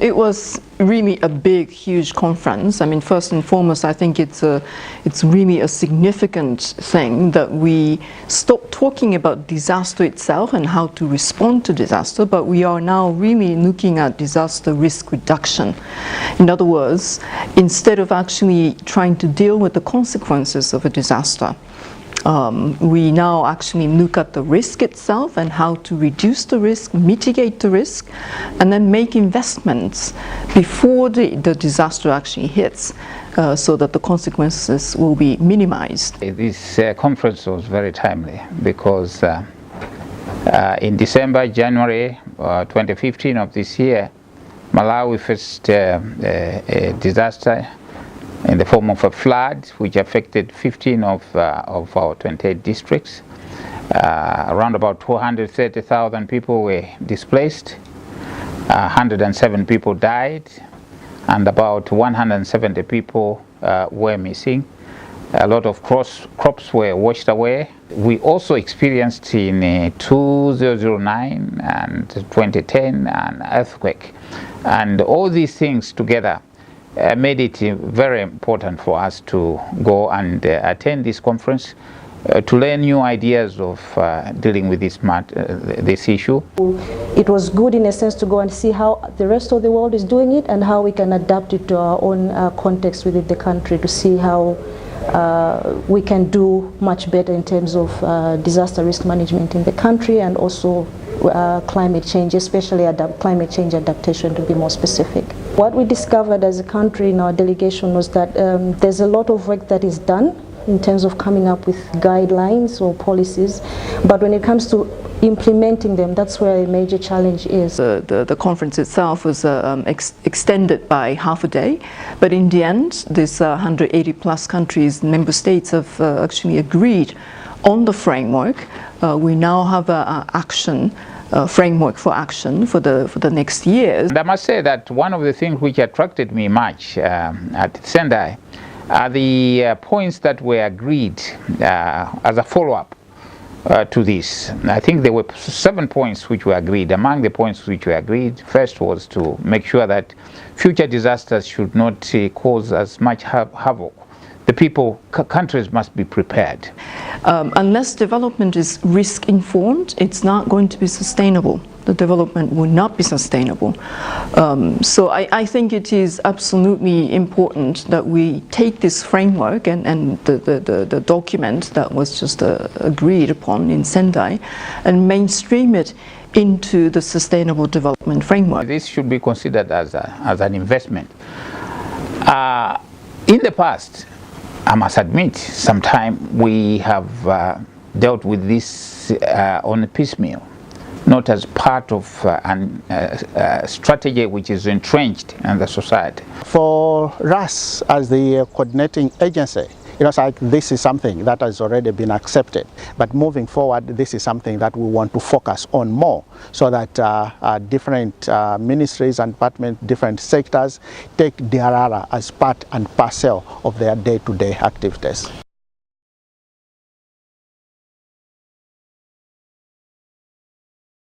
It was really a big, huge conference. I mean, first and foremost, I think it's really a significant thing that we stop talking about disaster itself and how to respond to disaster, but we are now really looking at disaster risk reduction. In other words, instead of actually trying to deal with the consequences of a disaster, we now actually look at the risk itself and how to reduce the risk, mitigate the risk, and then make investments before the disaster actually hits, so that the consequences will be minimized. This conference was very timely because in December, January 2015 of this year, Malawi faced a disaster in the form of a flood which affected 15 of our 28 districts. Around about 230,000 people were displaced, 107 people died, and about 170 people were missing. A lot of crops were washed away. We also experienced in 2009 and 2010 an earthquake. And all these things together made it very important for us to go and attend this conference to learn new ideas of dealing with this issue. It was good in a sense to go and see how the rest of the world is doing it and how we can adapt it to our own context within the country, to see how we can do much better in terms of disaster risk management in the country, and also climate change, especially climate change adaptation, to be more specific. What we discovered as a country in our delegation was that there's a lot of work that is done in terms of coming up with guidelines or policies, but when it comes to implementing them, that's where a major challenge is. The conference itself was extended by half a day, but in the end, this 180 plus countries, member states, have actually agreed on the framework. We now have an framework for action for the next years. And I must say that one of the things which attracted me much at Sendai are the points that were agreed as a follow-up to this. I think there were 7 points which were agreed. Among the points which were agreed, first was to make sure that future disasters should not cause as much havoc. The countries must be prepared. Unless development is risk-informed, it's not going to be sustainable. The development will not be sustainable. So I think it is absolutely important that we take this framework and the document that was just agreed upon in Sendai and mainstream it into the sustainable development framework. This should be considered as an investment. In the past, I must admit, sometimes we have dealt with this on a piecemeal, not as part of a strategy which is entrenched in the society. For us as the coordinating agency, it's like this is something that has already been accepted, but moving forward, this is something that we want to focus on more, so that different ministries and departments, different sectors take DRR as part and parcel of their day-to-day activities.